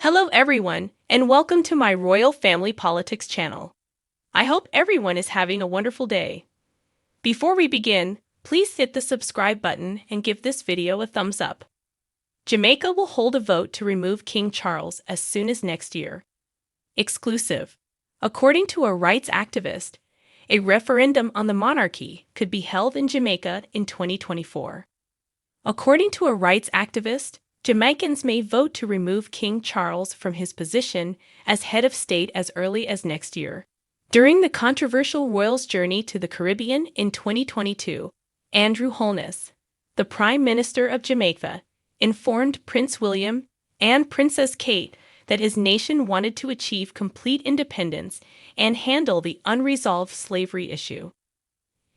Hello everyone, and welcome to my Royal Family Politics channel. I hope everyone is having a wonderful day. Before we begin, please hit the subscribe button and give this video a thumbs up. Jamaica will hold a vote to remove King Charles as soon as next year. Exclusive. According to a rights activist, a referendum on the monarchy could be held in Jamaica in 2024. According to a rights activist, Jamaicans may vote to remove King Charles from his position as head of state as early as next year. During the controversial royal's journey to the Caribbean in 2022, Andrew Holness, the Prime Minister of Jamaica, informed Prince William and Princess Kate that his nation wanted to achieve complete independence and handle the unresolved slavery issue.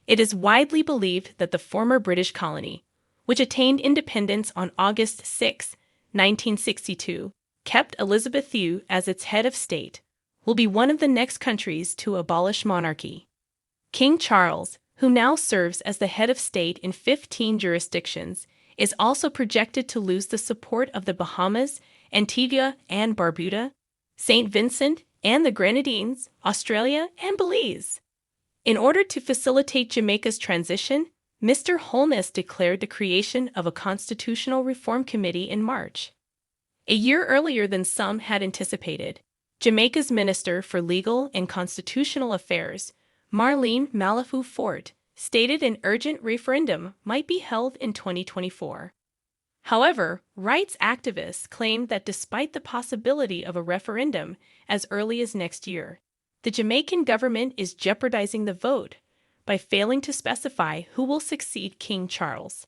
It is widely believed that the former British colony, which attained independence on August 6, 1962, kept Elizabeth II as its head of state, will be one of the next countries to abolish monarchy. King Charles, who now serves as the head of state in 15 jurisdictions, is also projected to lose the support of the Bahamas, Antigua and Barbuda, St. Vincent and the Grenadines, Australia, and Belize. In order to facilitate Jamaica's transition, Mr. Holness declared the creation of a constitutional reform committee in March. A year earlier than some had anticipated, Jamaica's Minister for Legal and Constitutional Affairs, Marlene Malafou Fort, stated an urgent referendum might be held in 2024. However, rights activists claimed that despite the possibility of a referendum as early as next year, the Jamaican government is jeopardizing the vote by failing to specify who will succeed King Charles.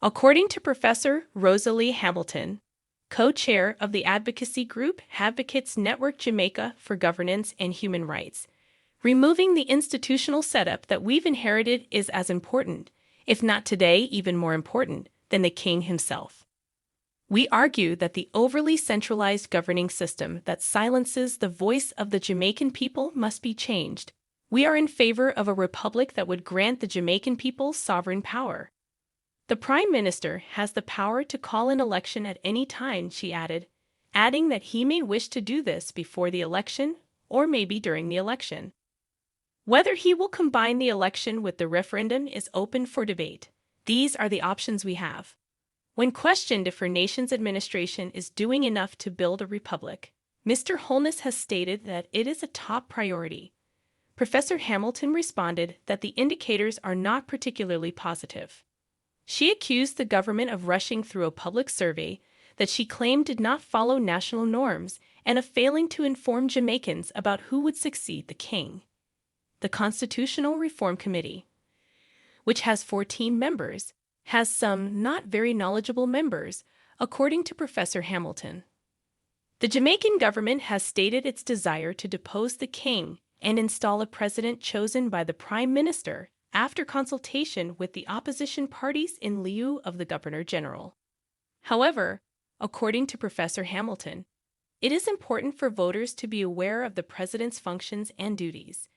According to Professor Rosalie Hamilton, co-chair of the advocacy group Advocates Network Jamaica for Governance and Human Rights, removing the institutional setup that we've inherited is as important, if not today even more important, than the king himself. We argue that the overly centralized governing system that silences the voice of the Jamaican people must be changed. We are in favor of a republic that would grant the Jamaican people sovereign power. The Prime Minister has the power to call an election at any time, she added, adding that he may wish to do this before the election or maybe during the election. Whether he will combine the election with the referendum is open for debate. These are the options we have. When questioned if her nation's administration is doing enough to build a republic, Mr. Holness has stated that it is a top priority. Professor Hamilton responded that the indicators are not particularly positive. She accused the government of rushing through a public survey that she claimed did not follow national norms and of failing to inform Jamaicans about who would succeed the king. The Constitutional Reform Committee, which has 14 members, has some not very knowledgeable members, according to Professor Hamilton. The Jamaican government has stated its desire to depose the king and install a president chosen by the Prime Minister after consultation with the opposition parties in lieu of the Governor General. However, according to Professor Hamilton, it is important for voters to be aware of the president's functions and duties.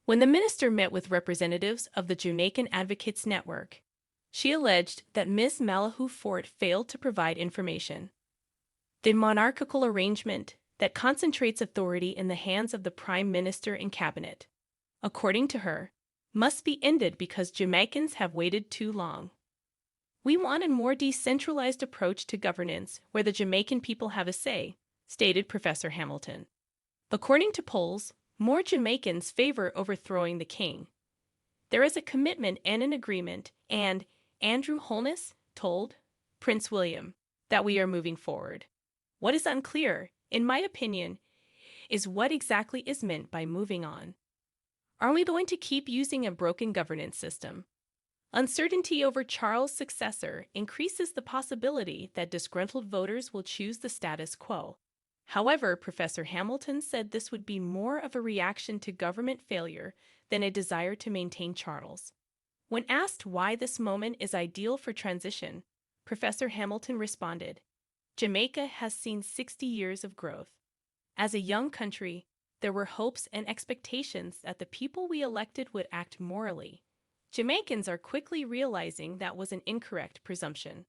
When the minister met with representatives of the Jamaican Advocates Network, she alleged that Ms. Malafou Fort failed to provide information. The monarchical arrangement that concentrates authority in the hands of the Prime Minister and Cabinet, according to her, must be ended because Jamaicans have waited too long. We want a more decentralized approach to governance where the Jamaican people have a say, stated Professor Hamilton. According to polls, more Jamaicans favor overthrowing the king. There is a commitment and an agreement, and Andrew Holness told Prince William that we are moving forward. What is unclear, in my opinion, is what exactly is meant by moving on. Are we going to keep using a broken governance system? Uncertainty over Charles' successor increases the possibility that disgruntled voters will choose the status quo. However, Professor Hamilton said this would be more of a reaction to government failure than a desire to maintain Charles. When asked why this moment is ideal for transition, Professor Hamilton responded, "Jamaica has seen 60 years of growth. As a young country, there were hopes and expectations that the people we elected would act morally. Jamaicans are quickly realizing that was an incorrect presumption.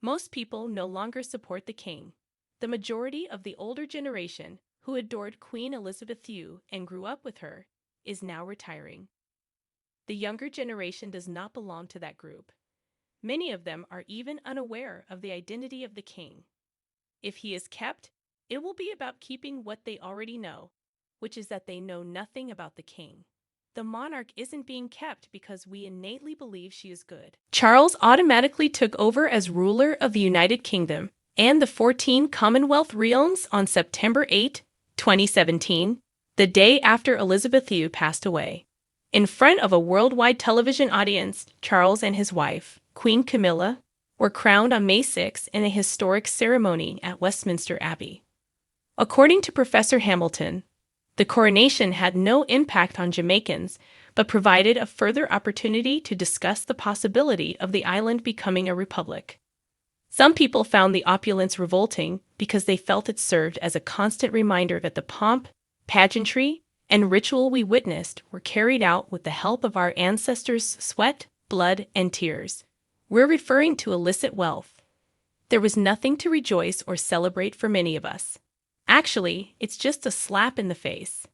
Most people no longer support the king. The majority of the older generation, who adored Queen Elizabeth II and grew up with her, is now retiring. The younger generation does not belong to that group. Many of them are even unaware of the identity of the king. If he is kept, it will be about keeping what they already know, which is that they know nothing about the king. The monarch isn't being kept because we innately believe she is good. Charles automatically took over as ruler of the United Kingdom and the 14 Commonwealth realms on September 8, 2017, the day after Elizabeth II passed away. In front of a worldwide television audience, Charles and his wife, Queen Camilla, were crowned on May 6 in a historic ceremony at Westminster Abbey. According to Professor Hamilton, the coronation had no impact on Jamaicans, but provided a further opportunity to discuss the possibility of the island becoming a republic. Some people found the opulence revolting because they felt it served as a constant reminder that the pomp, pageantry, and ritual we witnessed were carried out with the help of our ancestors' sweat, blood, and tears. We're referring to illicit wealth. There was nothing to rejoice or celebrate for many of us. Actually, it's just a slap in the face.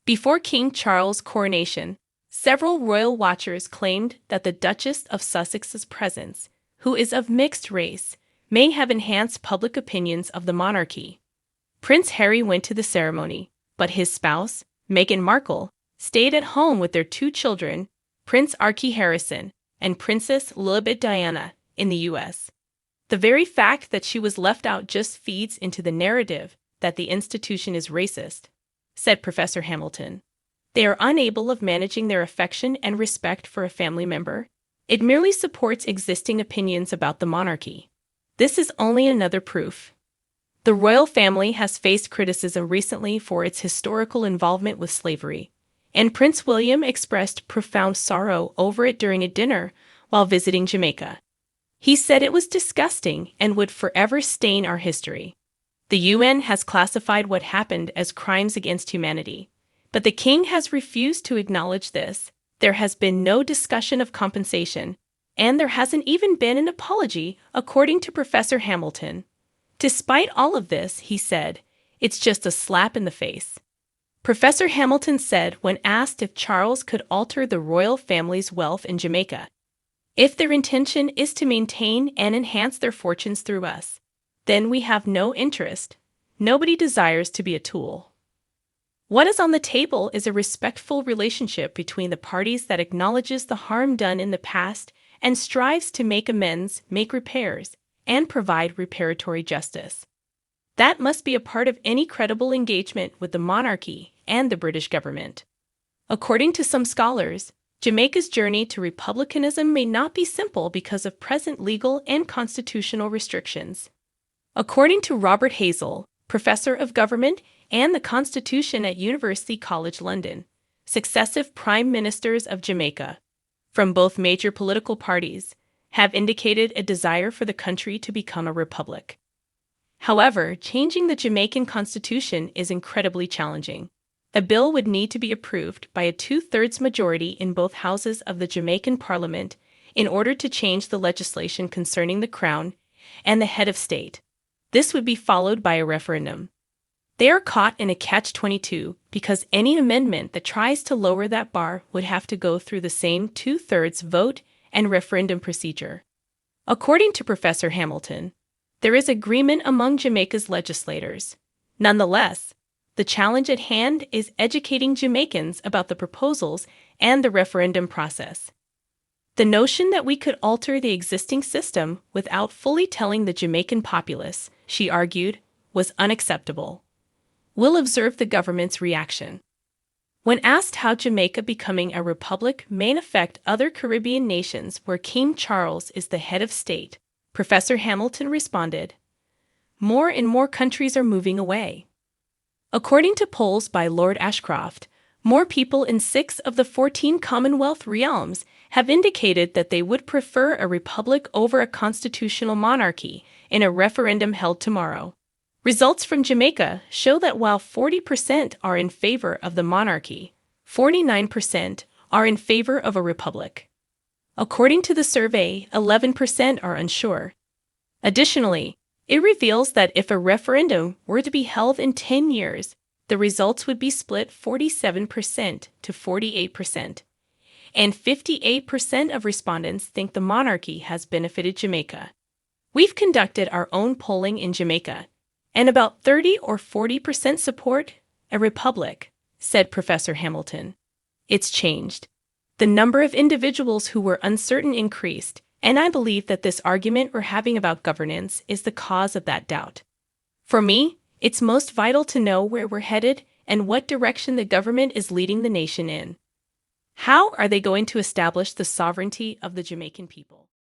Before King Charles' coronation, several royal watchers claimed that the Duchess of Sussex's presence, who is of mixed race, may have enhanced public opinions of the monarchy. Prince Harry went to the ceremony, but his spouse, Meghan Markle, stayed at home with their two children, Prince Archie Harrison and Princess Lilibet Diana, in the U.S. The very fact that she was left out just feeds into the narrative that the institution is racist, said Professor Hamilton. They are unable of managing their affection and respect for a family member. It merely supports existing opinions about the monarchy. This is only another proof. The royal family has faced criticism recently for its historical involvement with slavery, and Prince William expressed profound sorrow over it during a dinner while visiting Jamaica. He said it was disgusting and would forever stain our history. The UN has classified what happened as crimes against humanity, but the king has refused to acknowledge this. There has been no discussion of compensation, and there hasn't even been an apology, according to Professor Hamilton. Despite all of this, he said, it's just a slap in the face. Professor Hamilton said when asked if Charles could alter the royal family's wealth in Jamaica, if their intention is to maintain and enhance their fortunes through us, then we have no interest. Nobody desires to be a tool. What is on the table is a respectful relationship between the parties that acknowledges the harm done in the past and strives to make amends, make repairs, and provide reparatory justice. That must be a part of any credible engagement with the monarchy and the British government. According to some scholars, Jamaica's journey to republicanism may not be simple because of present legal and constitutional restrictions. According to Robert Hazel, professor of government and the Constitution at University College London, successive prime ministers of Jamaica, from both major political parties, have indicated a desire for the country to become a republic. However, changing the Jamaican constitution is incredibly challenging. A bill would need to be approved by a two-thirds majority in both houses of the Jamaican parliament in order to change the legislation concerning the crown and the head of state. This would be followed by a referendum. They are caught in a catch-22 because any amendment that tries to lower that bar would have to go through the same two-thirds vote and referendum procedure. According to Professor Hamilton, there is agreement among Jamaica's legislators. Nonetheless, the challenge at hand is educating Jamaicans about the proposals and the referendum process. The notion that we could alter the existing system without fully telling the Jamaican populace, she argued, was unacceptable. We'll observe the government's reaction. When asked how Jamaica becoming a republic may affect other Caribbean nations where King Charles is the head of state, Professor Hamilton responded, "More and more countries are moving away." According to polls by Lord Ashcroft, more people in 6 of the 14 Commonwealth realms have indicated that they would prefer a republic over a constitutional monarchy in a referendum held tomorrow. Results from Jamaica show that while 40% are in favor of the monarchy, 49% are in favor of a republic. According to the survey, 11% are unsure. Additionally, It reveals that if a referendum were to be held in 10 years, the results would be split 47% to 48%. And 58% of respondents think the monarchy has benefited Jamaica. We've conducted our own polling in Jamaica, and about 30 or 40% support a republic, said Professor Hamilton. It's changed. The number of individuals who were uncertain increased, and I believe that this argument we're having about governance is the cause of that doubt. For me, it's most vital to know where we're headed and what direction the government is leading the nation in. How are they going to establish the sovereignty of the Jamaican people?